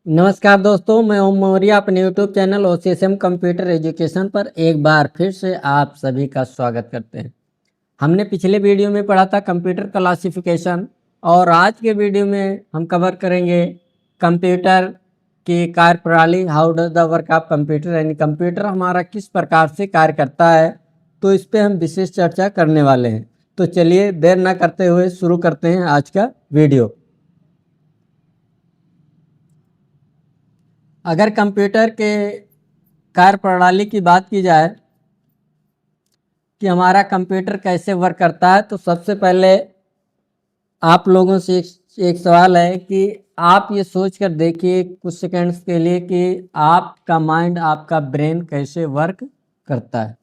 नमस्कार दोस्तों, मैं ओम मौर्य अपने यूट्यूब चैनल ओसीएसएम कंप्यूटर एजुकेशन पर एक बार फिर से आप सभी का स्वागत करते हैं। हमने पिछले वीडियो में पढ़ा था कंप्यूटर क्लासिफिकेशन और आज के वीडियो में हम कवर करेंगे कंप्यूटर की कार्यप्रणाली। How does the work of computer, यानी कंप्यूटर हमारा किस प्रकार से कार्य करता है, तो इस पर हम विशेष चर्चा करने वाले हैं। तो चलिए देर न करते हुए शुरू करते हैं आज का वीडियो। अगर कंप्यूटर के कार्यप्रणाली की बात की जाए कि हमारा कंप्यूटर कैसे वर्क करता है, तो सबसे पहले आप लोगों से एक सवाल है कि आप ये सोच कर देखिए कुछ सेकंड्स के लिए कि आपका माइंड, आपका ब्रेन कैसे वर्क करता है।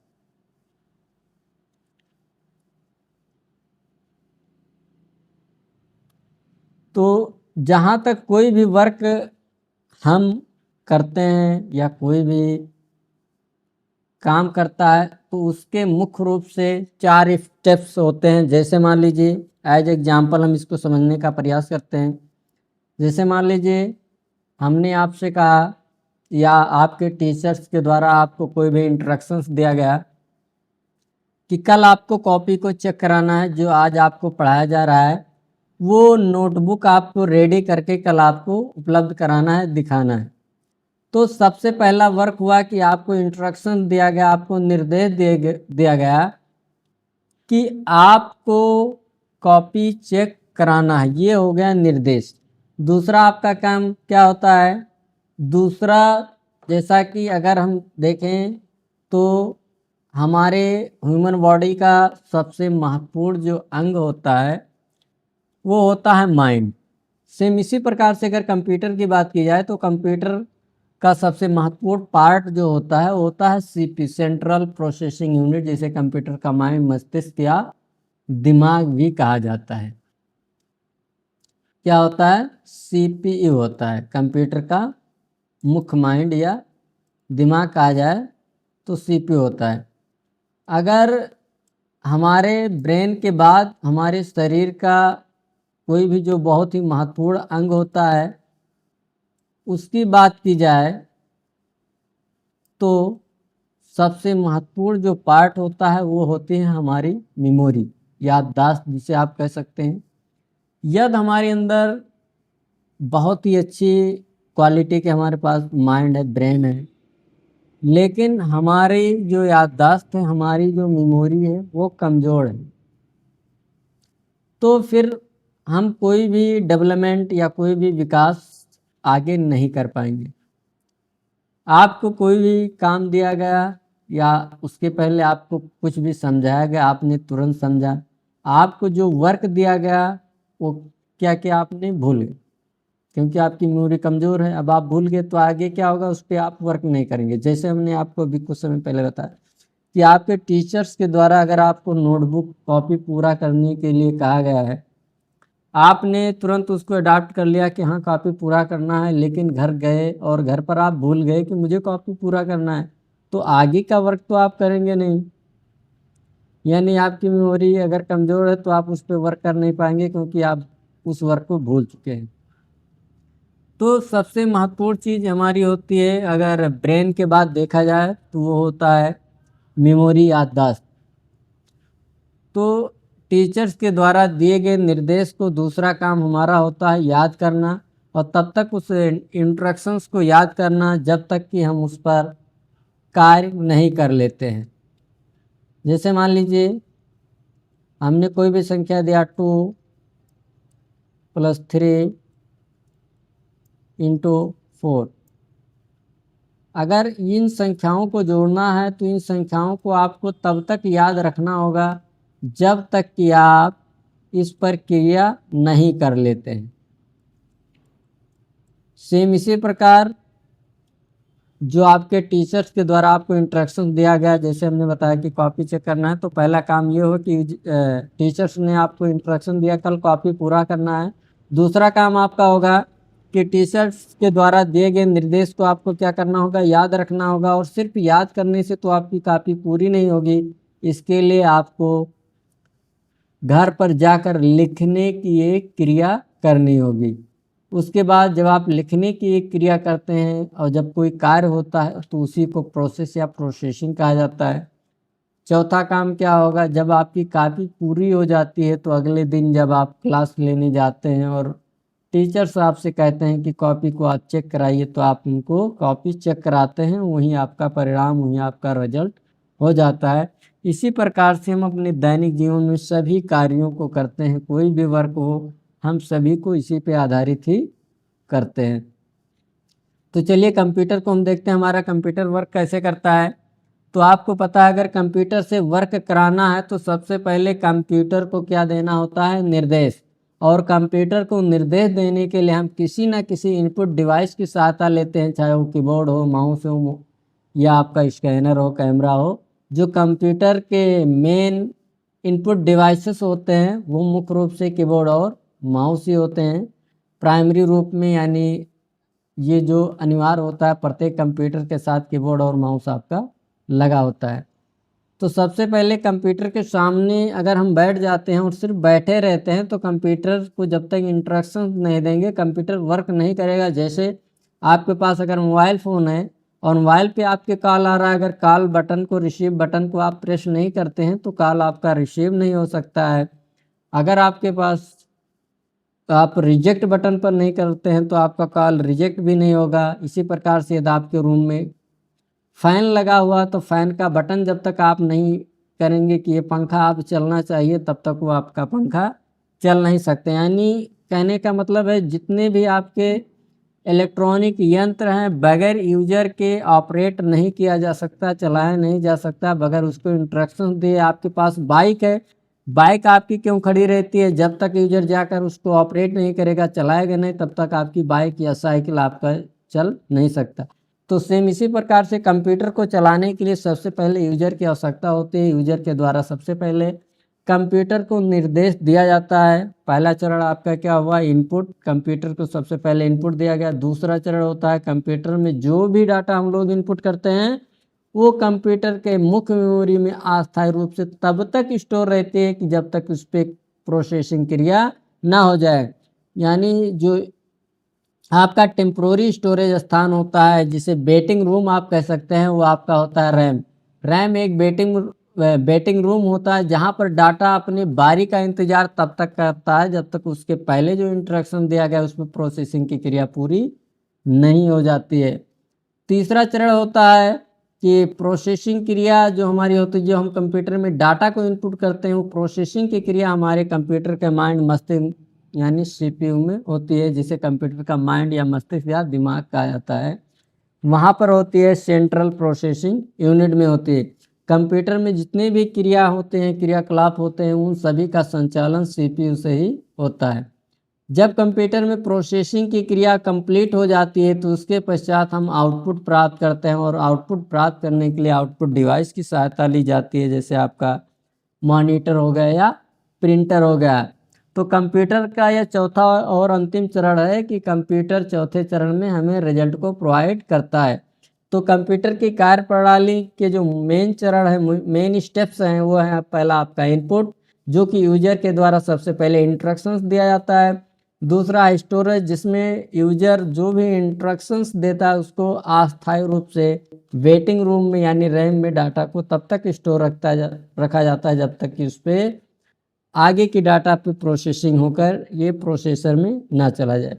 तो जहाँ तक कोई भी वर्क हम करते हैं या कोई भी काम करता है, तो उसके मुख्य रूप से 4 स्टेप्स होते हैं। जैसे मान लीजिए एज एग्जाम्पल हम इसको समझने का प्रयास करते हैं। जैसे मान लीजिए हमने आपसे कहा या आपके टीचर्स के द्वारा आपको कोई भी इंस्ट्रक्शंस दिया गया कि कल आपको कॉपी को चेक कराना है, जो आज आपको पढ़ाया जा रहा है वो नोटबुक आपको रेडी करके कल आपको उपलब्ध कराना है, दिखाना है। तो सबसे पहला वर्क हुआ कि आपको इंस्ट्रक्शन दिया गया, आपको निर्देश दिया गया कि आपको कॉपी चेक कराना है। ये हो गया निर्देश। दूसरा आपका काम क्या होता है? दूसरा, जैसा कि अगर हम देखें तो हमारे ह्यूमन बॉडी का सबसे महत्वपूर्ण जो अंग होता है वो होता है माइंड। सेम इसी प्रकार से अगर कंप्यूटर की बात की जाए तो कंप्यूटर का सबसे महत्वपूर्ण पार्ट जो होता है वो होता है सीपी, सेंट्रल प्रोसेसिंग यूनिट, जिसे कंप्यूटर का माइंड, मस्तिष्क या दिमाग भी कहा जाता है। क्या होता है? सीपीयू होता है कंप्यूटर का मुख्य माइंड, या दिमाग कहा जाए तो सीपीयू होता है। अगर हमारे ब्रेन के बाद हमारे शरीर का कोई भी जो बहुत ही महत्वपूर्ण अंग होता है उसकी बात की जाए तो सबसे महत्वपूर्ण जो पार्ट होता है वो होती है हमारी मेमोरी, याददाश्त जिसे आप कह सकते हैं। यदि हमारे अंदर बहुत ही अच्छी क्वालिटी के हमारे पास माइंड है, ब्रेन है, लेकिन हमारी जो याददाश्त है, हमारी जो मेमोरी है वो कमज़ोर है, तो फिर हम कोई भी डेवलपमेंट या कोई भी विकास आगे नहीं कर पाएंगे। आपको कोई भी काम दिया गया या उसके पहले आपको कुछ भी समझाया गया, आपने तुरंत समझा। आपको जो वर्क दिया गया वो क्या क्या आपने भूल गए, क्योंकि आपकी मेमोरी कमज़ोर है। अब आप भूल गए तो आगे क्या होगा, उस पर आप वर्क नहीं करेंगे। जैसे हमने आपको अभी कुछ समय पहले बताया कि आपके टीचर्स के द्वारा अगर आपको नोटबुक कॉपी पूरा करने के लिए कहा गया है, आपने तुरंत उसको अडाप्ट कर लिया कि हाँ कॉपी पूरा करना है, लेकिन घर गए और घर पर आप भूल गए कि मुझे कॉपी पूरा करना है, तो आगे का वर्क तो आप करेंगे नहीं। यानी आपकी मेमोरी अगर कमज़ोर है तो आप उस पर वर्क कर नहीं पाएंगे, क्योंकि आप उस वर्क को भूल चुके हैं। तो सबसे महत्वपूर्ण चीज़ हमारी होती है, अगर ब्रेन के बाद देखा जाए तो वो होता है मेमोरी, याददाश्त। तो टीचर्स के द्वारा दिए गए निर्देश को दूसरा काम हमारा होता है याद करना, और तब तक उस इंस्ट्रक्शंस को याद करना जब तक कि हम उस पर कार्य नहीं कर लेते हैं। जैसे मान लीजिए हमने कोई भी संख्या दिया 2 + 3 × 4। अगर इन संख्याओं को जोड़ना है तो इन संख्याओं को आपको तब तक याद रखना होगा जब तक कि आप इस पर क्रिया नहीं कर लेते हैं। सेम इसी प्रकार जो आपके टीचर्स के द्वारा आपको इंस्ट्रक्शन दिया गया, जैसे हमने बताया कि कॉपी चेक करना है, तो पहला काम ये हो कि टीचर्स ने आपको इंस्ट्रक्शन दिया कल कॉपी पूरा करना है। दूसरा काम आपका होगा कि टीचर्स के द्वारा दिए गए निर्देश को आपको क्या करना होगा, याद रखना होगा। और सिर्फ याद करने से तो आपकी कॉपी पूरी नहीं होगी, इसके लिए आपको घर पर जाकर लिखने की एक क्रिया करनी होगी। उसके बाद जब आप लिखने की एक क्रिया करते हैं और जब कोई कार्य होता है तो उसी को प्रोसेस या प्रोसेसिंग कहा जाता है। चौथा काम क्या होगा, जब आपकी कॉपी पूरी हो जाती है तो अगले दिन जब आप क्लास लेने जाते हैं और टीचर्स आपसे कहते हैं कि कॉपी को आप चेक कराइए, तो आप उनको कॉपी चेक कराते हैं, वहीं आपका परिणाम, वहीं आपका रिजल्ट हो जाता है। इसी प्रकार से हम अपने दैनिक जीवन में सभी कार्यों को करते हैं, कोई भी वर्क हो हम सभी को इसी पे आधारित ही करते हैं। तो चलिए कंप्यूटर को हम देखते हैं, हमारा कंप्यूटर वर्क कैसे करता है। तो आपको पता है अगर कंप्यूटर से वर्क कराना है तो सबसे पहले कंप्यूटर को क्या देना होता है, निर्देश। और कंप्यूटर को निर्देश देने के लिए हम किसी न किसी इनपुट डिवाइस की सहायता लेते हैं, चाहे वो कीबोर्ड हो, माउस हो या आपका स्कैनर हो, कैमरा हो। जो कंप्यूटर के मेन इनपुट डिवाइसेस होते हैं वो मुख्य रूप से कीबोर्ड और माउस ही होते हैं प्राइमरी रूप में, यानी ये जो अनिवार्य होता है प्रत्येक कंप्यूटर के साथ कीबोर्ड और माउस आपका लगा होता है। तो सबसे पहले कंप्यूटर के सामने अगर हम बैठ जाते हैं और सिर्फ बैठे रहते हैं तो कंप्यूटर को जब तक इंस्ट्रक्शन नहीं देंगे कंप्यूटर वर्क नहीं करेगा। जैसे आपके पास अगर मोबाइल फ़ोन है और मोबाइल पे आपके कॉल आ रहा है, अगर कॉल बटन को, रिसीव बटन को आप प्रेस नहीं करते हैं तो कॉल आपका रिसीव नहीं हो सकता है। अगर आपके पास आप रिजेक्ट बटन पर नहीं करते हैं तो आपका कॉल रिजेक्ट भी नहीं होगा। इसी प्रकार से यदि आपके रूम में फ़ैन लगा हुआ तो फ़ैन का बटन जब तक आप नहीं करेंगे कि ये पंखा आप चलना चाहिए तब तक वो आपका पंखा चल नहीं सकते। यानी कहने का मतलब है जितने भी आपके इलेक्ट्रॉनिक यंत्र हैं बगैर यूजर के ऑपरेट नहीं किया जा सकता, चलाया नहीं जा सकता बगैर उसको इंस्ट्रक्शन दिए। आपके पास बाइक है, बाइक आपकी क्यों खड़ी रहती है, जब तक यूजर जाकर उसको ऑपरेट नहीं करेगा, चलाएगा नहीं, तब तक आपकी बाइक या साइकिल आपका चल नहीं सकता। तो सेम इसी प्रकार से कंप्यूटर को चलाने के लिए सबसे पहले यूजर की आवश्यकता होती है। यूजर के द्वारा सबसे पहले कंप्यूटर को निर्देश दिया जाता है। पहला चरण आपका क्या हुआ, इनपुट। कंप्यूटर को सबसे पहले इनपुट दिया गया। दूसरा चरण होता है कंप्यूटर में जो भी डाटा हम लोग इनपुट करते हैं वो कंप्यूटर के मुख्य मेमोरी में अस्थायी रूप से तब तक स्टोर रहती है कि जब तक उस पर प्रोसेसिंग क्रिया ना हो जाए। यानी जो आपका टेम्प्रोरी स्टोरेज स्थान होता है जिसे वेटिंग रूम आप कह सकते हैं, वो आपका होता है रैम। रैम एक वेटिंग रूम होता है जहां पर डाटा अपनी बारी का इंतजार तब तक करता है जब तक उसके पहले जो इंस्ट्रक्शन दिया गया उसमें प्रोसेसिंग की क्रिया पूरी नहीं हो जाती है। तीसरा चरण होता है कि प्रोसेसिंग क्रिया जो हमारी होती है, जो हम कंप्यूटर में डाटा को इनपुट करते हैं वो प्रोसेसिंग की क्रिया हमारे कंप्यूटर के माइंड, मस्तिष्क यानी सीपीयू में होती है, जिसे कंप्यूटर का माइंड या मस्तिष्क या दिमाग कहा जाता है। वहाँ पर होती है सेंट्रल प्रोसेसिंग यूनिट में होती है। कंप्यूटर में जितने भी क्रिया होते हैं, क्रियाकलाप होते हैं, उन सभी का संचालन सीपीयू से ही होता है। जब कंप्यूटर में प्रोसेसिंग की क्रिया कंप्लीट हो जाती है तो उसके पश्चात हम आउटपुट प्राप्त करते हैं और आउटपुट प्राप्त करने के लिए आउटपुट डिवाइस की सहायता ली जाती है, जैसे आपका मॉनिटर हो गया या प्रिंटर हो गया। तो कंप्यूटर का यह चौथा और अंतिम चरण है कि कंप्यूटर चौथे चरण में हमें रिजल्ट को प्रोवाइड करता है। तो कंप्यूटर की कार्यप्रणाली के जो मेन चरण है, मेन स्टेप्स हैं, वो है पहला आपका इनपुट जो कि यूजर के द्वारा सबसे पहले इंस्ट्रक्शंस दिया जाता है। दूसरा स्टोरेज जिसमें यूजर जो भी इंस्ट्रक्शंस देता है उसको अस्थायी रूप से वेटिंग रूम में यानी रैम में डाटा को तब तक स्टोर रखा जाता है जब तक कि उस पर आगे की डाटा पे प्रोसेसिंग होकर ये प्रोसेसर में ना चला जाए।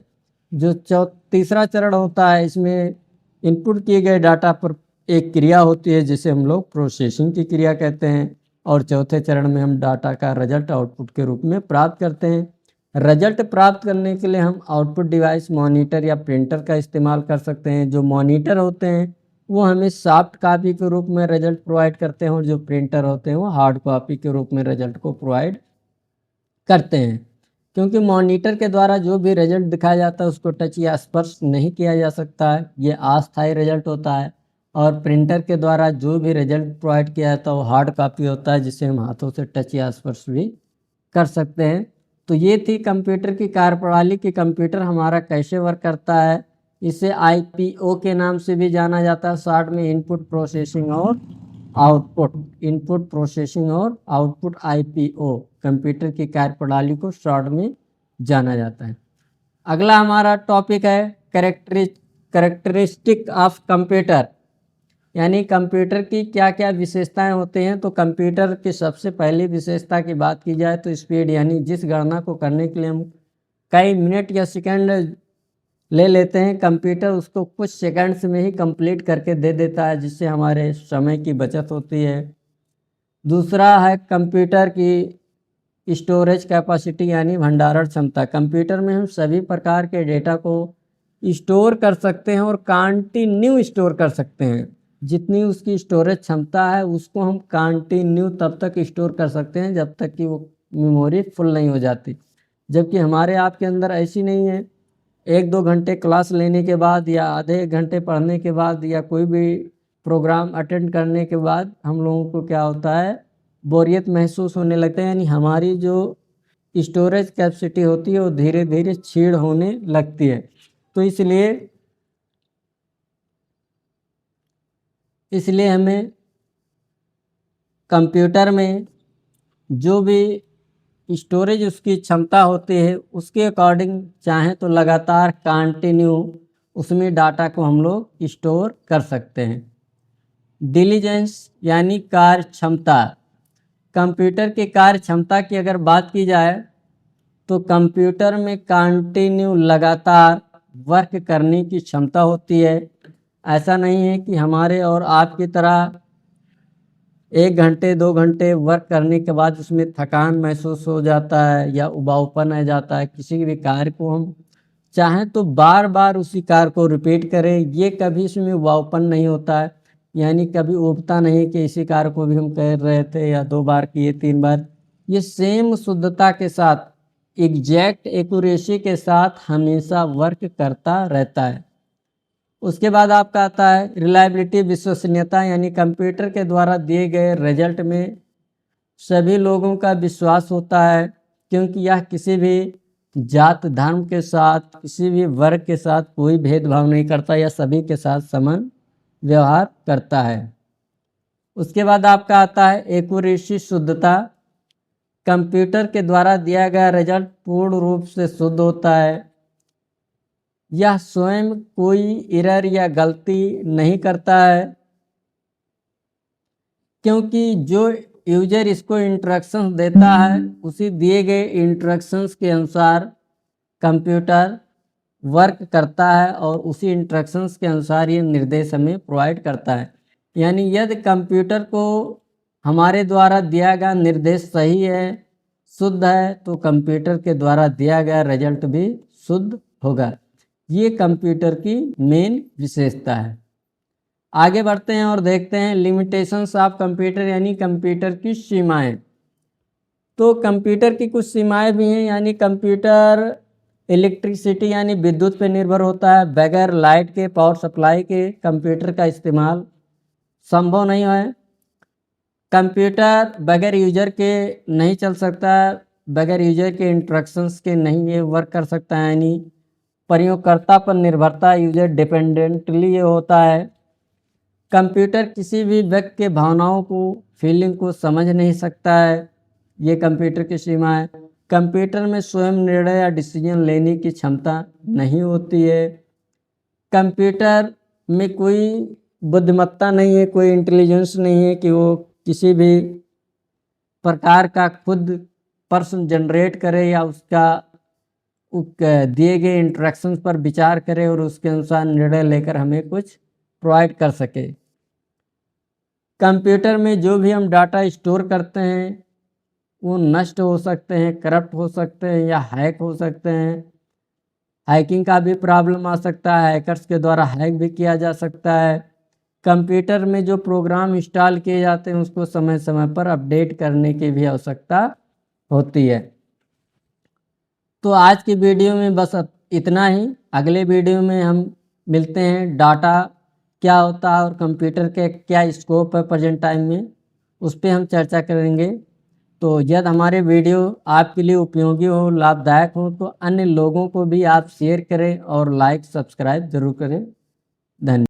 जो तीसरा चरण होता है इसमें इनपुट किए गए डाटा पर एक क्रिया होती है जिसे हम लोग प्रोसेसिंग की क्रिया कहते हैं। और चौथे चरण में हम डाटा का रिजल्ट आउटपुट के रूप में प्राप्त करते हैं। रिजल्ट प्राप्त करने के लिए हम आउटपुट डिवाइस मॉनिटर या प्रिंटर का इस्तेमाल कर सकते हैं। जो मॉनिटर होते हैं वो हमें सॉफ्ट कॉपी के रूप में रिजल्ट प्रोवाइड करते हैं और जो प्रिंटर होते हैं वो हार्ड कॉपी के रूप में रिजल्ट को प्रोवाइड करते हैं। क्योंकि मॉनिटर के द्वारा जो भी रिजल्ट दिखाया जाता है उसको टच या स्पर्श नहीं किया जा सकता है, ये अस्थायी रिजल्ट होता है। और प्रिंटर के द्वारा जो भी रिजल्ट प्रोवाइड किया जाता है वो हार्ड कॉपी होता है जिसे हम हाथों से टच या स्पर्श भी कर सकते हैं। तो ये थी कंप्यूटर की कार्यप्रणाली कि कंप्यूटर हमारा कैसे वर्क करता है। इसे आईपीओ के नाम से भी जाना जाता है, शॉर्ट में इनपुट प्रोसेसिंग और आउटपुट। इनपुट प्रोसेसिंग और आउटपुट आईपीओ कंप्यूटर की कार्यप्रणाली को शॉर्ट में जाना जाता है। अगला हमारा टॉपिक है कैरेक्टरिस्टिक ऑफ कंप्यूटर, यानी कंप्यूटर की क्या क्या विशेषताएं होती हैं। तो कंप्यूटर की सबसे पहली विशेषता की बात की जाए तो स्पीड, यानी जिस गणना को करने के लिए हम कई मिनट या सेकंड ले लेते हैं, कंप्यूटर उसको कुछ सेकंड्स में ही कंप्लीट करके दे देता है, जिससे हमारे समय की बचत होती है। दूसरा है कंप्यूटर की स्टोरेज कैपेसिटी, यानी भंडारण क्षमता। कंप्यूटर में हम सभी प्रकार के डेटा को स्टोर कर सकते हैं और कंटिन्यू स्टोर कर सकते हैं। जितनी उसकी स्टोरेज क्षमता है उसको हम कंटिन्यू तब तक स्टोर कर सकते हैं जब तक कि वो मेमोरी फुल नहीं हो जाती। जबकि हमारे आपके अंदर ऐसी नहीं है। 1-2 घंटे क्लास लेने के बाद या आधे 1 घंटे पढ़ने के बाद या कोई भी प्रोग्राम अटेंड करने के बाद हम लोगों को क्या होता है, बोरियत महसूस होने लगता है, यानी हमारी जो स्टोरेज कैपेसिटी होती है वो धीरे धीरे क्षीण होने लगती है। तो इसलिए हमें कंप्यूटर में जो भी स्टोरेज उसकी क्षमता होती है उसके अकॉर्डिंग चाहें तो लगातार कंटिन्यू उसमें डाटा को हम लोग स्टोर कर सकते हैं। डिलीजेंस यानी कार्य क्षमता। कंप्यूटर की कार्य क्षमता की अगर बात की जाए तो कंप्यूटर में कंटिन्यू लगातार वर्क करने की क्षमता होती है। ऐसा नहीं है कि हमारे और आपकी तरह 1 घंटे 2 घंटे वर्क करने के बाद उसमें थकान महसूस हो जाता है या उबाऊपन आ जाता है। किसी भी कार्य को हम चाहें तो बार बार उसी कार्य को रिपीट करें, ये कभी इसमें उबाऊपन नहीं होता है, यानी कभी उबता नहीं कि इसी कार्य को भी हम कर रहे थे या 2 बार किए 3 बार। ये सेम शुद्धता के साथ, एग्जैक्ट एक्यूरेसी के साथ हमेशा वर्क करता रहता है। उसके बाद आपका आता है रिलायबिलिटी, विश्वसनीयता, यानी कंप्यूटर के द्वारा दिए गए रिजल्ट में सभी लोगों का विश्वास होता है, क्योंकि यह किसी भी जात धर्म के साथ, किसी भी वर्ग के साथ कोई भेदभाव नहीं करता, या सभी के साथ समान व्यवहार करता है। उसके बाद आपका आता है एक्यूरेसी, शुद्धता। कंप्यूटर के द्वारा दिया गया रिजल्ट पूर्ण रूप से शुद्ध होता है। यह स्वयं कोई एरर या गलती नहीं करता है, क्योंकि जो यूजर इसको इंस्ट्रक्शंस देता है उसी दिए गए इंस्ट्रक्शंस के अनुसार कंप्यूटर वर्क करता है और उसी इंस्ट्रक्शंस के अनुसार ये निर्देश हमें प्रोवाइड करता है। यानी यदि कंप्यूटर को हमारे द्वारा दिया गया निर्देश सही है, शुद्ध है, तो कंप्यूटर के द्वारा दिया गया रिजल्ट भी शुद्ध होगा। ये कंप्यूटर की मेन विशेषता है। आगे बढ़ते हैं और देखते हैं लिमिटेशंस ऑफ कंप्यूटर, यानी कंप्यूटर की सीमाएं। तो कंप्यूटर की कुछ सीमाएं भी हैं, यानी कंप्यूटर इलेक्ट्रिसिटी यानी विद्युत पर निर्भर होता है। बगैर लाइट के, पावर सप्लाई के कंप्यूटर का इस्तेमाल संभव नहीं है। कंप्यूटर बगैर यूजर के नहीं चल सकता, बगैर यूजर के इंस्ट्रक्शंस के नहीं ये वर्क कर सकता है, यानी प्रयोगकर्ता पर निर्भरता, यूजर डिपेंडेंटली ये होता है। कंप्यूटर किसी भी व्यक्ति के भावनाओं को, फीलिंग को समझ नहीं सकता है, ये कंप्यूटर की सीमा है। कंप्यूटर में स्वयं निर्णय या डिसीजन लेने की क्षमता नहीं होती है। कंप्यूटर में कोई बुद्धिमत्ता नहीं है, कोई इंटेलिजेंस नहीं है कि वो किसी भी प्रकार का खुद प्रश्न जनरेट करे या उसका दिए गए इंस्ट्रक्शंस पर विचार करे और उसके अनुसार निर्णय लेकर हमें कुछ प्रोवाइड कर सके। कंप्यूटर में जो भी हम डाटा स्टोर करते हैं वो नष्ट हो सकते हैं, करप्ट हो सकते हैं या हैक हो सकते हैं। हैकिंग का भी प्रॉब्लम आ सकता है, हैकर्स के द्वारा हैक भी किया जा सकता है। कंप्यूटर में जो प्रोग्राम इंस्टॉल किए जाते हैं उसको समय समय पर अपडेट करने की भी आवश्यकता होती है। तो आज की वीडियो में बस इतना ही। अगले वीडियो में हम मिलते हैं, डाटा क्या होता है और कंप्यूटर के क्या स्कोप है प्रेजेंट टाइम में, उस पर हम चर्चा करेंगे। तो यदि हमारे वीडियो आपके लिए उपयोगी हो, लाभदायक हो, तो अन्य लोगों को भी आप शेयर करें और लाइक सब्सक्राइब जरूर करें। धन्यवाद।